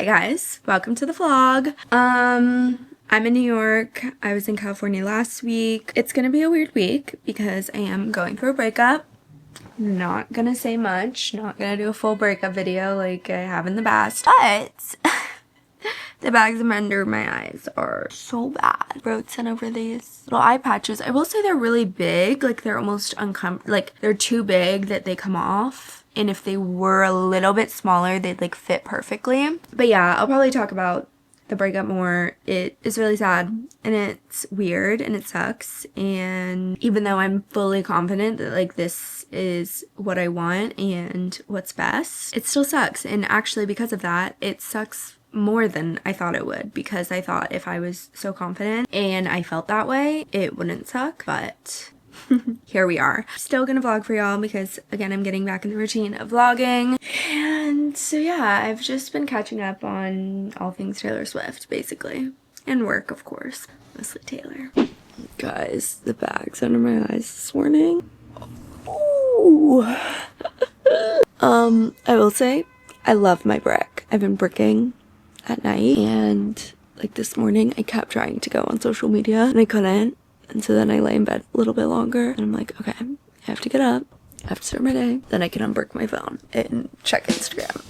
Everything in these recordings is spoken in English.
guys, welcome to the vlog. I'm in New York. I was in California last week. It's gonna be a weird week because I am going through a breakup. Not gonna say much, not gonna do a full breakup video like I have in the past, but the bags under my eyes are so bad. Wrote sent over these little eye patches. I will say they're really big, like they're almost uncomfortable, like they're too big that they come off. And if they were a little bit smaller, they'd like fit perfectly. But yeah, I'll probably talk about the breakup more. It is really sad and it's weird and it sucks. And even though I'm fully confident that like this is what I want and what's best, it still sucks. And actually because of that, it sucks more than I thought it would, because I thought if I was so confident and I felt that way, it wouldn't suck. But here we are. Still gonna vlog for y'all because again, I'm getting back in the routine of vlogging. And so yeah, I've just been catching up on all things Taylor Swift basically, and work of course, mostly Taylor. Guys, the bags under my eyes this morning. Ooh. I will say I love my brick. I've been bricking at night, and like this morning I kept trying to go on social media and I couldn't. And so then I lay in bed a little bit longer and I'm like, okay, I have to get up, I have to start my day, then I can unbrick my phone and check Instagram.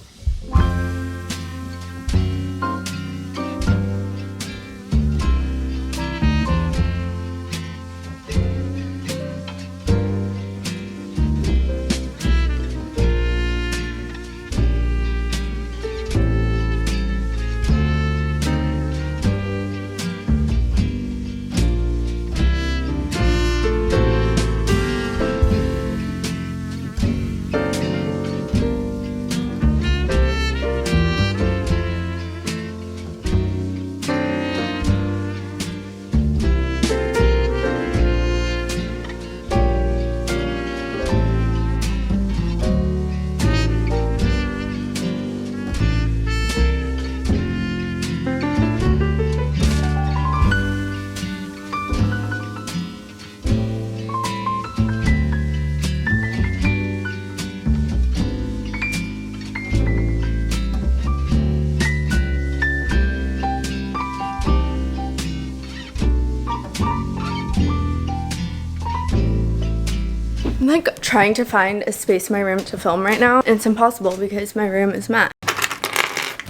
I'm like trying to find a space in my room to film right now. It's impossible because my room is mad.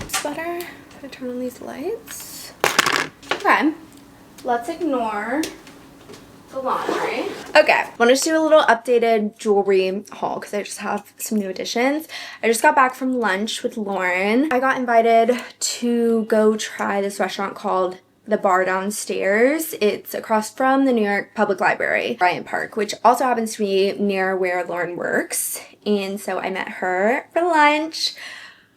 Sweater. If I turn on these lights. Okay. Let's ignore the laundry. Okay. Wanted to do a little updated jewelry haul because I just have some new additions. I just got back from lunch with Lauren. I got invited to go try this restaurant called The Bar Downstairs. It's across from the New York Public Library, Bryant Park, which also happens to be near where Lauren works. And so I met her for lunch.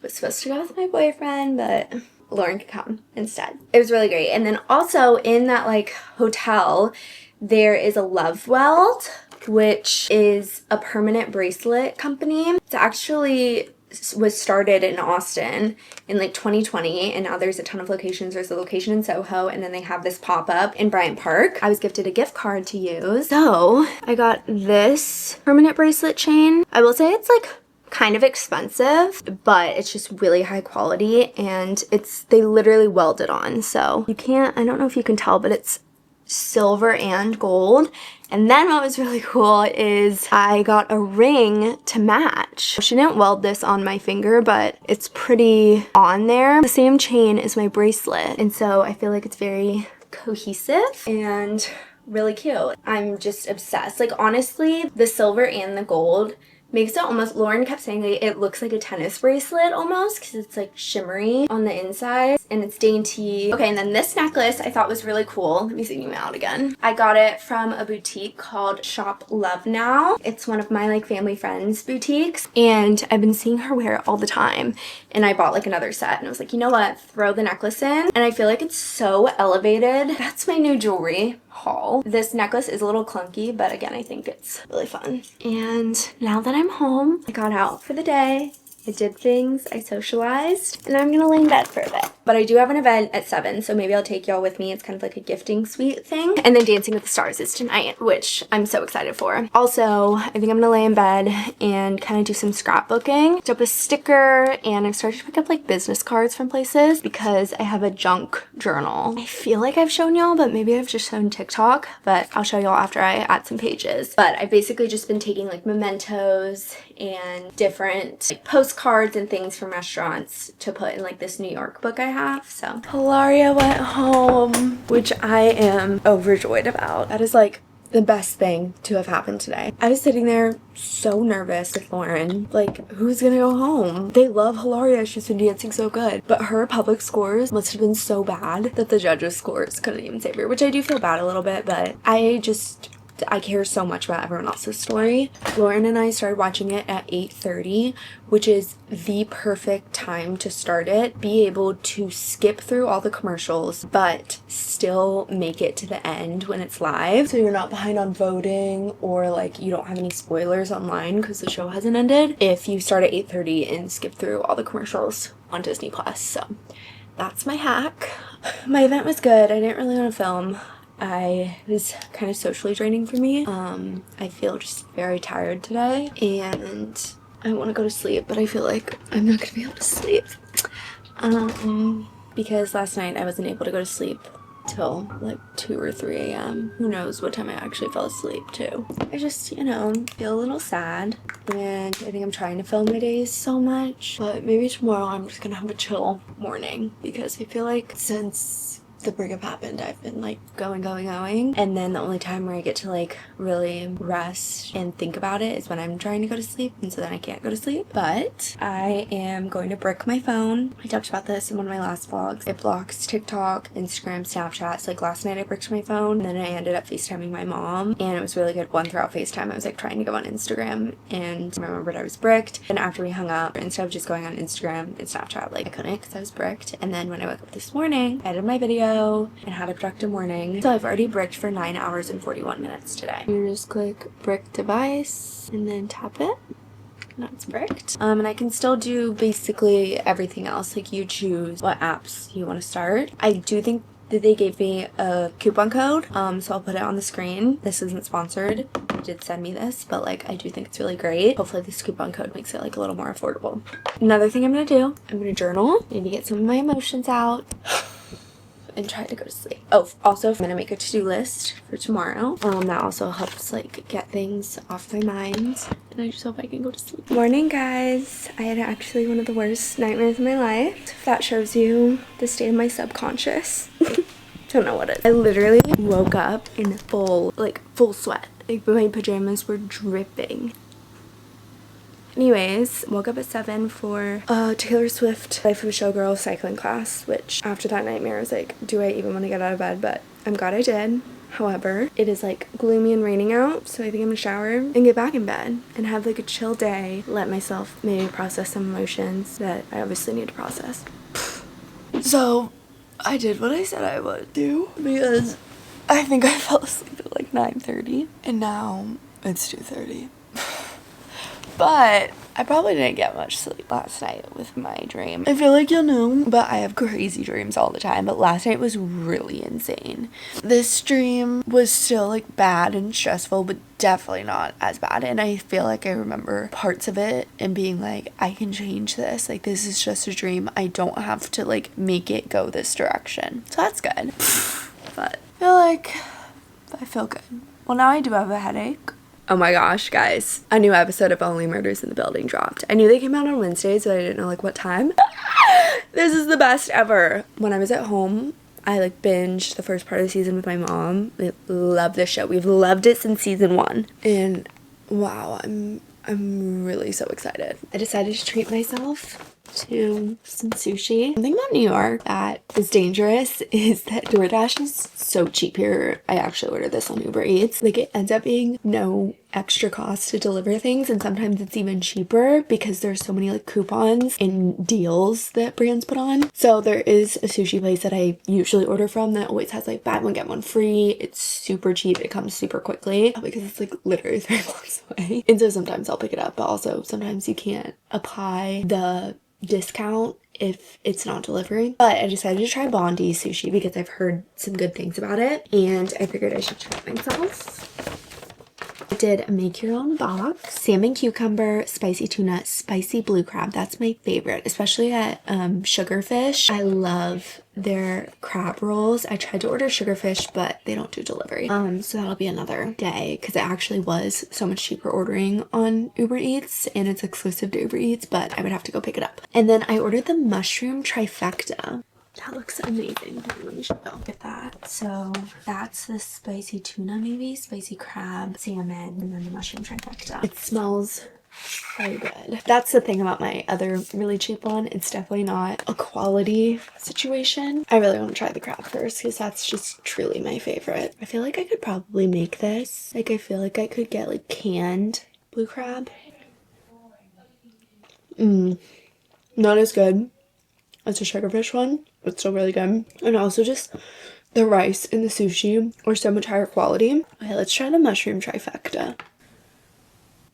Was supposed to go with my boyfriend, but Lauren could come instead. It was really great. And then also in that like hotel, there is a Love Weld, which is a permanent bracelet company. It's actually was started in Austin in like 2020, and now there's a ton of locations. There's a location in Soho, and then they have this pop-up in Bryant Park. I was gifted a gift card to use, so I got this permanent bracelet chain. I will say it's like kind of expensive, but it's just really high quality, and they literally weld it on, so you can't, I don't know if you can tell, but it's silver and gold. And then what was really cool is I got a ring to match. She didn't weld this on my finger, but it's pretty on there. The same chain as my bracelet, and so I feel like it's very cohesive and really cute. I'm just obsessed. Like honestly, the silver and the gold makes it almost, Lauren kept saying like, it looks like a tennis bracelet almost because it's like shimmery on the inside and it's dainty. Okay, and then this necklace I thought was really cool. Let me zoom you out again. I got it from a boutique called Shop Love Now. It's one of my like family friends boutiques, and I've been seeing her wear it all the time, and I bought like another set and I was like, you know what, throw the necklace in. And I feel like it's so elevated. That's my new jewelry haul. This necklace is a little clunky, but again, I think it's really fun. And now that I'm home, I got out for the day I did things, I socialized, and I'm gonna lay in bed for a bit. But I do have an event at 7, so maybe I'll take y'all with me. It's kind of like a gifting suite thing. And then Dancing with the Stars is tonight, which I'm so excited for. Also, I think I'm gonna lay in bed and kind of do some scrapbooking. Picked up a sticker, and I've started to pick up like business cards from places because I have a junk journal. I feel like I've shown y'all, but maybe I've just shown TikTok, but I'll show y'all after I add some pages. But I've basically just been taking like mementos and different like postcards and things from restaurants to put in like this New York book I have. So Hilaria went home, which I am overjoyed about. That is like the best thing to have happened today. I was sitting there so nervous with Lauren, like, who's gonna go home? They love Hilaria, she's been dancing so good, but her public scores must have been so bad that the judges' scores couldn't even save her, which I do feel bad a little bit, but I care so much about everyone else's story. Lauren and I started watching it at 8:30, which is the perfect time to start it. Be able to skip through all the commercials, but still make it to the end when it's live. So you're not behind on voting, or like you don't have any spoilers online because the show hasn't ended if you start at 8:30 and skip through all the commercials on Disney Plus. So that's my hack. My event was good. I didn't really want to film. It was kind of socially draining for me. I feel just very tired today and I want to go to sleep, but I feel like I'm not gonna be able to sleep. Because last night I wasn't able to go to sleep till like 2 or 3 a.m. Who knows what time I actually fell asleep too. I just, you know, feel a little sad, and I think I'm trying to fill my days so much, but maybe tomorrow I'm just gonna have a chill morning because I feel like since the breakup happened, I've been like going, and then the only time where I get to like really rest and think about it is when I'm trying to go to sleep, and so then I can't go to sleep. But I am going to brick my phone. I talked about this in one of my last vlogs. It blocks TikTok, Instagram, Snapchat. So like last night I bricked my phone, and then I ended up FaceTiming my mom, and it was really good. One throughout FaceTime I was like trying to go on Instagram and I remembered I was bricked, and after we hung up, instead of just going on Instagram and Snapchat, like I couldn't because I was bricked. And then when I woke up this morning, I edited my video and had a productive morning. So I've already bricked for 9 hours and 41 minutes today. You just click brick device and then tap it. Now it's bricked. And I can still do basically everything else. Like you choose what apps you want to start. I do think that they gave me a coupon code, so I'll put it on the screen. This isn't sponsored. They did send me this, but like I do think it's really great. Hopefully this coupon code makes it like a little more affordable. Another thing I'm gonna do, I'm gonna journal, maybe get some of my emotions out and try to go to sleep. Oh, also I'm gonna make a to-do list for tomorrow. That also helps like get things off my mind, and I just hope I can go to sleep. Morning, guys. I had actually one of the worst nightmares of my life. If that shows you the state of my subconscious. Don't know what it is. I literally woke up in full sweat. Like my pajamas were dripping. Anyways, woke up at 7 for Taylor Swift Life of a Showgirl cycling class, which after that nightmare I was like, do I even want to get out of bed? But I'm glad I did. However, it is like gloomy and raining out, so I think I'm gonna shower and get back in bed and have like a chill day. Let myself maybe process some emotions that I obviously need to process. So I did what I said I would do because I think I fell asleep at like 9:30 and now it's 2:30. But I probably didn't get much sleep last night with my dream. I feel like you'll know, but I have crazy dreams all the time. But last night was really insane. This dream was still like bad and stressful, but definitely not as bad. And I feel like I remember parts of it and being like, I can change this. Like, this is just a dream. I don't have to like make it go this direction. So that's good. But I feel good. Well, now I do have a headache. Oh my gosh, guys. A new episode of Only Murders in the Building dropped. I knew they came out on Wednesdays, but I didn't know like what time. This is the best ever. When I was at home, I like binged the first part of the season with my mom. We love this show. We've loved it since season 1. And wow, I'm really so excited. I decided to treat myself to some sushi. Something about New York that is dangerous is that DoorDash is so cheap here. I actually ordered this on Uber Eats. Like, it ends up being no extra cost to deliver things, and sometimes it's even cheaper because there's so many like coupons and deals that brands put on. So there is a sushi place that I usually order from that always has like buy one get one free. It's super cheap. It comes super quickly because it's like literally 3 blocks away. And so sometimes I'll pick it up, but also sometimes you can't apply the discount if it's not delivering. But I decided to try Bondi sushi because I've heard some good things about it, and I figured I should try it myself. I did a make your own box. Salmon cucumber, spicy tuna, spicy blue crab. That's my favorite, especially at Sugarfish. I love their crab rolls. I tried to order Sugarfish, but they don't do delivery. So that'll be another day because it actually was so much cheaper ordering on Uber Eats, and it's exclusive to Uber Eats, but I would have to go pick it up. And then I ordered the mushroom trifecta. That looks amazing. Let me show you. Look at that. So that's the spicy tuna, maybe spicy crab, salmon, and then the mushroom trifecta. It smells so good. That's the thing about my other really cheap one. It's definitely not a quality situation. I really want to try the crab first because that's just truly my favorite. I feel like I could probably make this. Like, I feel like I could get like canned blue crab. Not as good as a Sugarfish one, but still really good. And also just the rice and the sushi are so much higher quality. Okay, let's try the mushroom trifecta.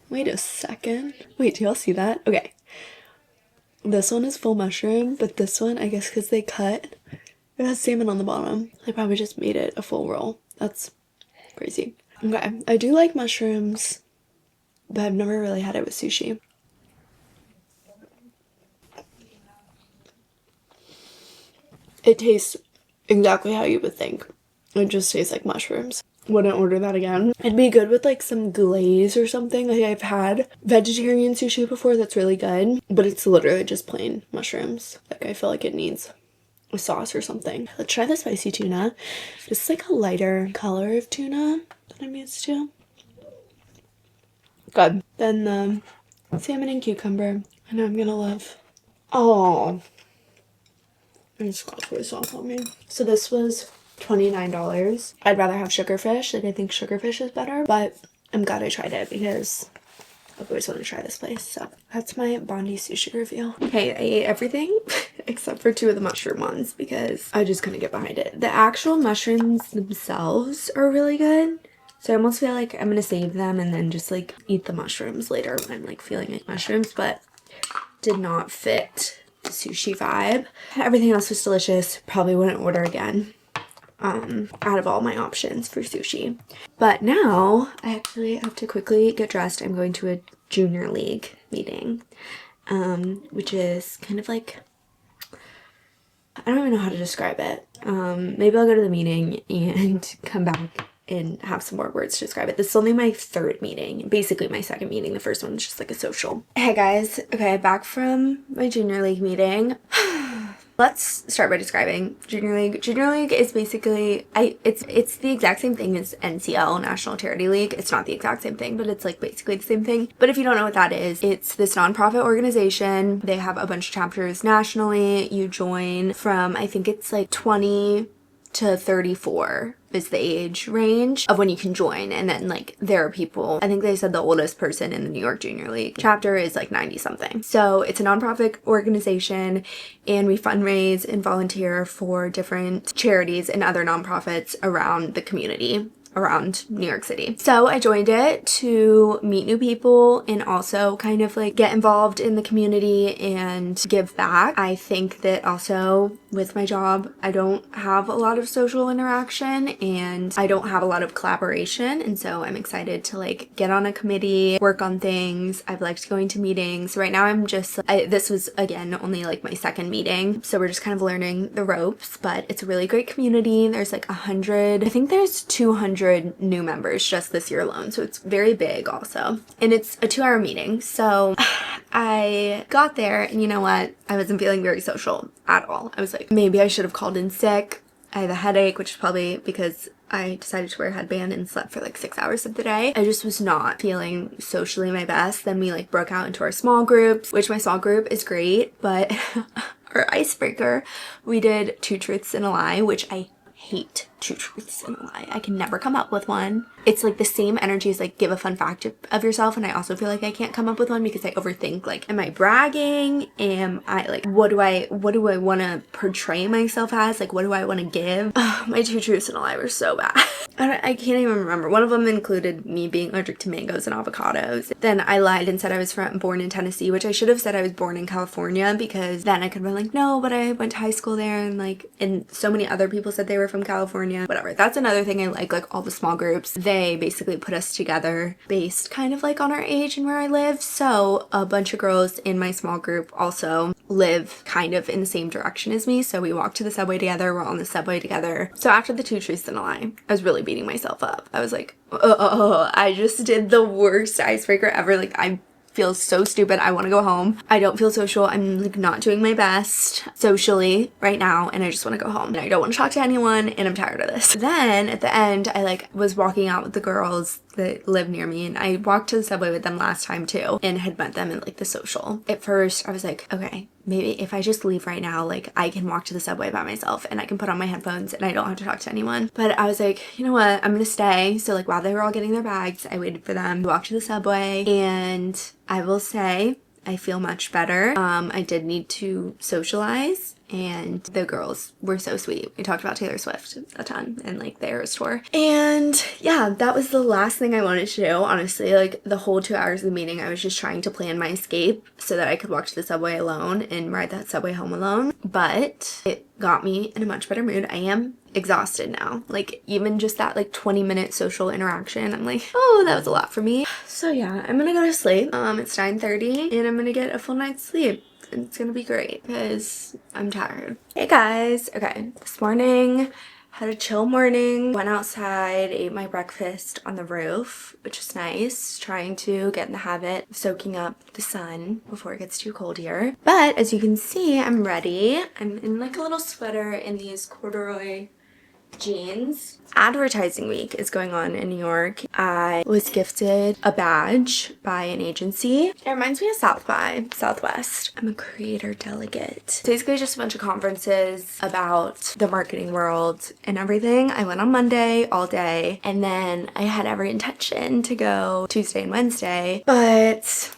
Wait a second. Wait, do y'all see that? Okay. This one is full mushroom, but this one, I guess because they cut, it has salmon on the bottom. They probably just made it a full roll. That's crazy. Okay, I do like mushrooms, but I've never really had it with sushi. It tastes exactly how you would think. It just tastes like mushrooms. Wouldn't order that again. It'd be good with like some glaze or something. Like, I've had vegetarian sushi before that's really good, but it's literally just plain mushrooms. Like, I feel like it needs a sauce or something. Let's try the spicy tuna. This is like a lighter color of tuna that I'm used to. Good. Then the salmon and cucumber. I know I'm gonna love. Oh, I just got soy sauce on me. So this was $29. I'd rather have Sugarfish. Like, I think Sugarfish is better, but I'm glad I tried it because I've always wanted to try this place. So that's my Bondi sushi review. Okay, I ate everything except for 2 of the mushroom ones because I just couldn't get behind it. The actual mushrooms themselves are really good. So I almost feel like I'm gonna save them and then just like eat the mushrooms later when I'm like feeling like mushrooms, but did not fit the sushi vibe. Everything else was delicious. Probably wouldn't order again out of all my options for sushi. But now I actually have to quickly get dressed. I'm going to a junior league meeting, which is kind of like, I don't even know how to describe it. Maybe I'll go to the meeting and come back and have some more words to describe it. This is only my 3rd meeting, basically my 2nd meeting. The first one was just like a social. Hey guys, okay, back from my junior league meeting. Let's start by describing Junior League. Junior League is basically, it's the exact same thing as NCL, National Charity League. It's not the exact same thing, but it's like basically the same thing. But if you don't know what that is, it's this nonprofit organization. They have a bunch of chapters nationally. You join from, I think it's like 20 to 34 is the age range of when you can join. And then like there are people, I think they said the oldest person in the New York Junior League chapter is like 90 something. So it's a nonprofit organization, and we fundraise and volunteer for different charities and other nonprofits around the community around New York City. So I joined it to meet new people and also kind of like get involved in the community and give back. I think that also with my job, I don't have a lot of social interaction and I don't have a lot of collaboration. And so I'm excited to like get on a committee, work on things. I've liked going to meetings. Right now I'm just, this was again only like my 2nd meeting. So we're just kind of learning the ropes, but it's a really great community. There's like 100, I think there's 200 new members just this year alone, so it's very big also, and it's a 2-hour meeting. So I got there and you know what, I wasn't feeling very social at all. I was like, maybe I should have called in sick. I have a headache, which is probably because I decided to wear a headband and slept for like 6 hours of the day. I just was not feeling socially my best. Then we like broke out into our small groups, which my small group is great, but our icebreaker, we did 2 truths and a lie, which I hate 2 truths and a lie. I can never come up with one. It's like the same energy as like give a fun fact of yourself, and I also feel like I can't come up with one because I overthink, like, am I bragging? Am I like, what do I want to portray myself as? Like, what do I want to give? Ugh, my 2 truths and a lie were so bad. I can't even remember. One of them included me being allergic to mangoes and avocados. Then I lied and said I was born in Tennessee, which I should have said I was born in California, because then I could have been like, no, but I went to high school there, and so many other people said they were from California. Whatever. That's another thing I like all the small groups. They basically put us together based kind of like on our age and where I live. So a bunch of girls in my small group also live kind of in the same direction as me. So we walked to the subway together. We're on the subway together. So after the 2 truths and a lie, I was really beating myself up. I was like, oh, I just did the worst icebreaker ever. Like, I feel so stupid. I want to go home. I don't feel social. I'm like not doing my best socially right now, and I just want to go home, and I don't want to talk to anyone, and I'm tired of this. Then at the end, I like was walking out with the girls that live near me, and I walked to the subway with them last time too, and had met them in like the social. At first I was like, okay, maybe if I just leave right now, like I can walk to the subway by myself and I can put on my headphones and I don't have to talk to anyone. But I was like, you know what, I'm gonna stay. So like while they were all getting their bags, I waited for them to walk to the subway, and I will say I feel much better. I did need to socialize, and the girls were so sweet. We talked about Taylor Swift a ton and like the Eras tour. And yeah, that was the last thing I wanted to do, honestly. Like the whole 2 hours of the meeting, I was just trying to plan my escape so that I could walk to the subway alone and ride that subway home alone. But it got me in a much better mood. I am exhausted now. Like even just that like 20-minute social interaction, I'm like, oh, that was a lot for me. So yeah, I'm gonna go to sleep. It's 9:30 and I'm gonna get a full night's sleep. It's gonna be great because I'm tired. Hey guys, okay, this morning had a chill morning, went outside, ate my breakfast on the roof, which is nice, trying to get in the habit of soaking up the sun before it gets too cold here. But as you can see, I'm ready. I'm in like a little sweater and these corduroy jeans. Advertising week is going on in New York. I was gifted a badge by an agency. It reminds me of South by Southwest. I'm a creator delegate. It's basically just a bunch of conferences about the marketing world and everything. I went on Monday all day, and then I had every intention to go Tuesday and Wednesday, but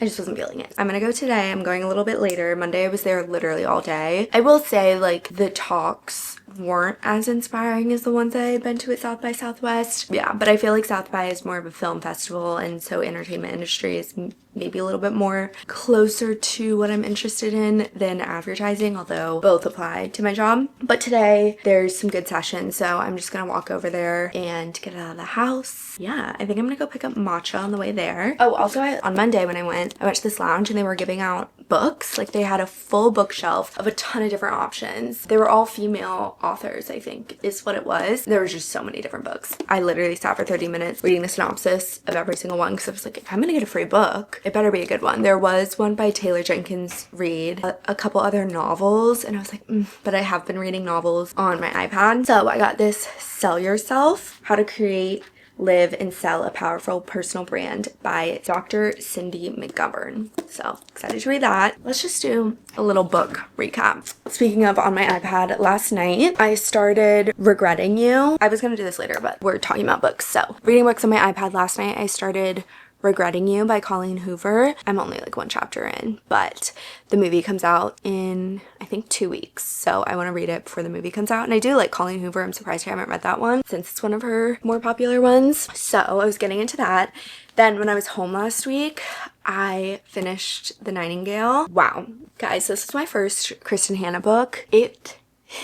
I just wasn't feeling it. I'm gonna go today. I'm going a little bit later. Monday I was there literally all day. I will say like the talks weren't as inspiring as the ones I had been to at South by Southwest. Yeah, but I feel like South by is more of a film festival, and so entertainment industry is maybe a little bit more closer to what I'm interested in than advertising, although both apply to my job. But today there's some good sessions, so I'm just gonna walk over there and get out of the house. Yeah, I think I'm gonna go pick up matcha on the way there. Oh, also on Monday when I went to this lounge and they were giving out books. Like they had a full bookshelf of a ton of different options. They were all female authors, I think is what it was. There was just so many different books. I literally sat for 30 minutes reading the synopsis of every single one because I was like, if I'm gonna get a free book, it better be a good one. There was one by Taylor Jenkins Reid, a couple other novels, and I was like, but I have been reading novels on my iPad. So I got this Sell Yourself, How to Create, Live and Sell a Powerful Personal Brand by Dr. Cindy McGovern. So excited to read that. Let's just do a little book recap. Speaking of on my iPad, last night I started Regretting You. I was gonna do this later, but we're talking about books. So reading books on my iPad last night, I started Regretting You by Colleen Hoover. I'm only like 1 chapter in, but the movie comes out in I think 2 weeks, so I want to read it before the movie comes out. And I do like Colleen Hoover. I'm surprised I haven't read that one since it's one of her more popular ones. So I was getting into that. Then when I was home last week, I finished The Nightingale. Wow, guys, this is my first Kristen Hanna book. It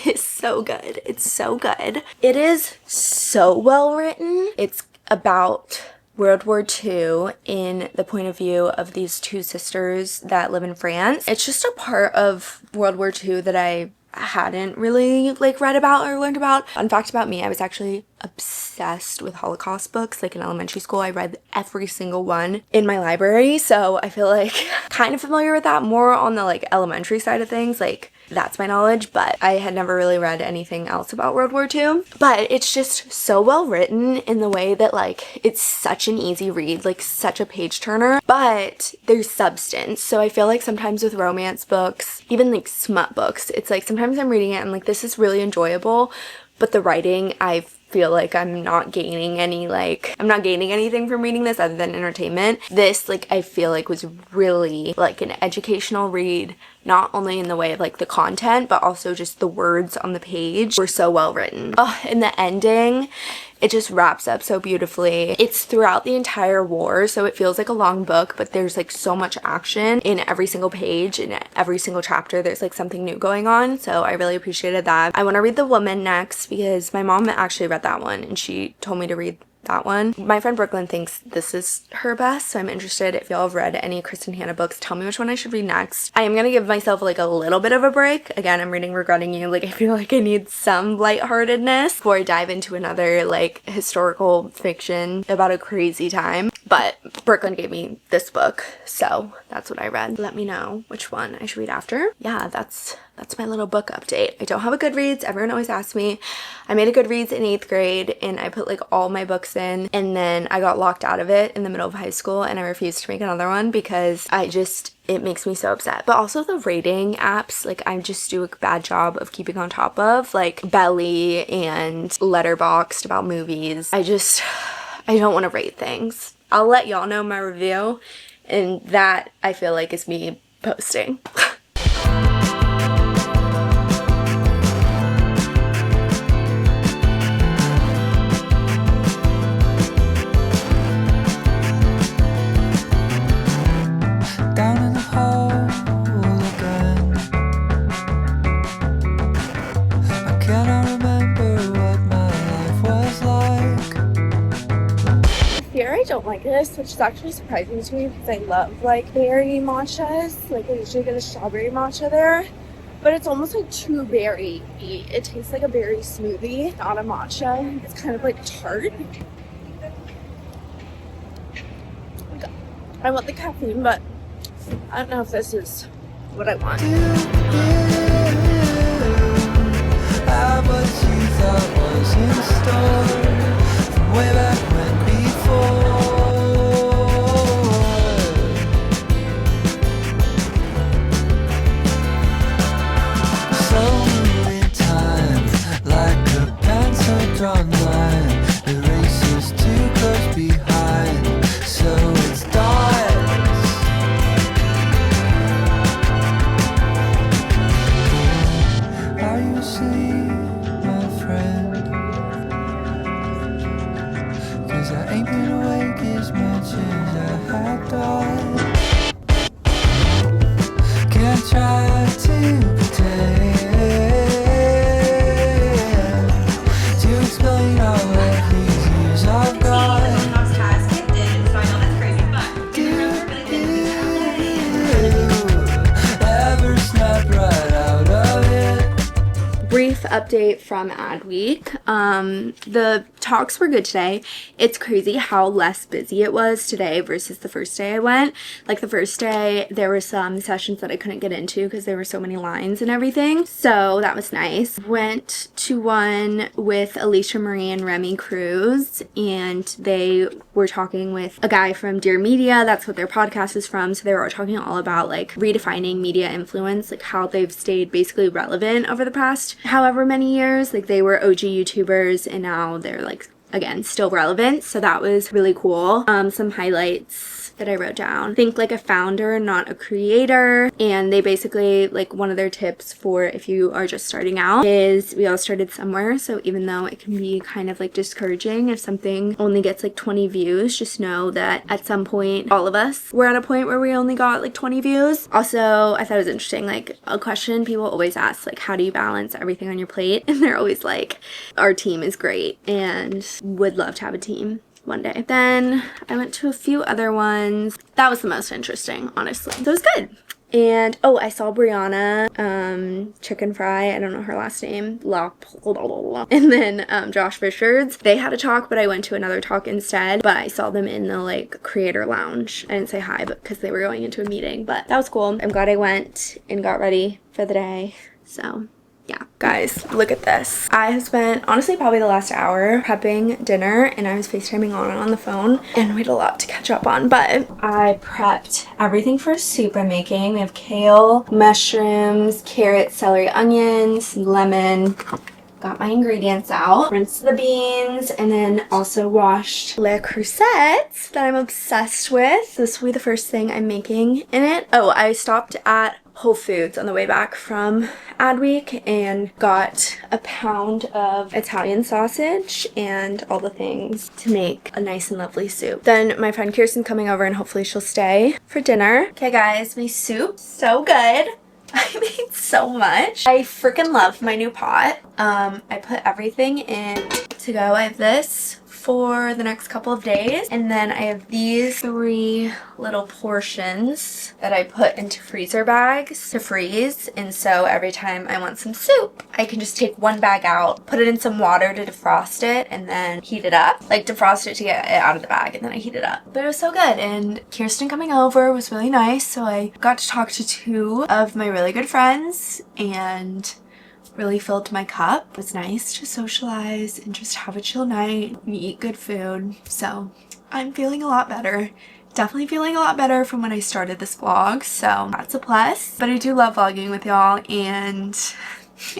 is so good. It's so good. It is so well written. It's about World War II in the point of view of these 2 sisters that live in France. It's just a part of World War II that I hadn't really like read about or learned about. Fun fact about me, I was actually obsessed with Holocaust books. Like in elementary school, I read every single one in my library. So I feel like kind of familiar with that, more on the like elementary side of things. Like That's my knowledge, but I had never really read anything else about World War II. But it's just so well written in the way that like it's such an easy read, like such a page turner, but there's substance. So I feel like sometimes with romance books, even like smut books, it's like sometimes I'm reading it and like this is really enjoyable, but the writing, I feel like I'm not gaining anything from reading this other than entertainment. This, like, I feel like was really like an educational read, not only in the way of like the content, but also just the words on the page were so well written. Oh, and the ending, it just wraps up so beautifully. It's throughout the entire war, so it feels like a long book, but there's like so much action in every single page, in every single chapter. There's like something new going on, so I really appreciated that. I want to read The Woman next because my mom actually read that one and she told me to read that one. My friend Brooklyn thinks this is her best, so I'm interested. If y'all have read any Kristen Hanna books, tell me which one I should read next. I am gonna give myself like a little bit of a break. Again, I'm reading Regretting You. Like, I feel like I need some lightheartedness before I dive into another like historical fiction about a crazy time. But Brooklyn gave me this book, so that's what I read. Let me know which one I should read after. Yeah, that's my little book update. I don't have a Goodreads. Everyone always asks me. I made a Goodreads in 8th grade and I put like all my books in, and then I got locked out of it in the middle of high school and I refused to make another one because it makes me so upset. But also the rating apps, like I just do a bad job of keeping on top of, like Belly and Letterboxd about movies. I don't want to rate things. I'll let y'all know my review, and that I feel like is me posting. Down in the hole again. I cannot remember what my life was like. I fear I don't like this, which is actually surprising to me because I love like berry matchas. Like I usually get a strawberry matcha there, but it's almost like too berry. It tastes like a berry smoothie, not a matcha. It's kind of like tart. I want the caffeine, but I don't know if this is what I want. Have what you thought was in store from way back when before. Slowly in time, like a pencil drawn line, the race is too close behind, so it's dark. Are you asleep, my friend? 'Cause I ain't been awake as much as I had thought. Can't try to pretend to explain all of these years I've got. Do you ever snap right out of it? Brief update from Adweek. The talks were good today. It's crazy how less busy it was today versus the first day I went. Like the first day, there were some sessions that I couldn't get into because there were so many lines and everything. So that was nice. Went to one with Alicia Marie and Remy Cruz, and they were talking with a guy from Dear Media. That's what their podcast is from. So they were talking all about like redefining media influence, like how they've stayed basically relevant over the past however many years. Like they were OG YouTubers and now they're like, again, still relevant. So that was really cool. Some highlights that I wrote down. Think like a founder, not a creator. And they basically, like, one of their tips for if you are just starting out is we all started somewhere. So even though it can be kind of like discouraging if something only gets like 20 views, just know that at some point, all of us were at a point where we only got like 20 views. Also, I thought it was interesting, like a question people always ask, like, how do you balance everything on your plate? And they're always like, our team is great and would love to have a team one day. Then I went to a few other ones. That was the most interesting, honestly. That was good. And oh, I saw Brianna, Chicken Fry, I don't know her last name, and then Josh Fisher's. They had a talk, but I went to another talk instead. But I saw them in the like creator lounge. I didn't say hi, but because they were going into a meeting. But that was cool. I'm glad I went and got ready for the day. So yeah, guys, look at this. I have spent honestly probably the last hour prepping dinner, and I was FaceTiming on the phone, and we had a lot to catch up on, but I prepped everything for a soup I'm making. We have kale, mushrooms, carrots, celery, onions, lemon. Got my ingredients out, rinsed the beans, and then also washed le crucettes that I'm obsessed with. This will be the first thing I'm making in it. Oh, I stopped at Whole Foods on the way back from Adweek and got a pound of Italian sausage and all the things to make a nice and lovely soup. Then my friend Kirsten's coming over and hopefully she'll stay for dinner. Okay guys, my soup, so good. I made so much. I freaking love my new pot. I put everything in to go. I have this for the next couple of days, and then I have these 3 little portions that I put into freezer bags to freeze, and so every time I want some soup I can just take 1 bag out, put it in some water to defrost it, and then heat it up, like defrost it to get it out of the bag, and then I heat it up. But it was so good, and Kirsten coming over was really nice, so I got to talk to 2 of my really good friends and really filled my cup. It was nice to socialize and just have a chill night and eat good food. So I'm feeling a lot better. Definitely feeling a lot better from when I started this vlog, so that's a plus. But I do love vlogging with y'all, and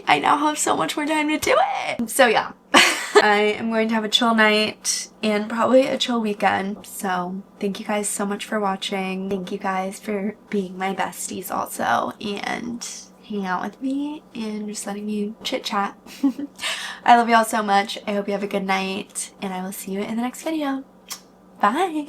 I now have so much more time to do it. So yeah, I am going to have a chill night and probably a chill weekend. So thank you guys so much for watching. Thank you guys for being my besties also, and hanging out with me and just letting me chit chat. I love y'all so much. I hope you have a good night, and I will see you in the next video. Bye.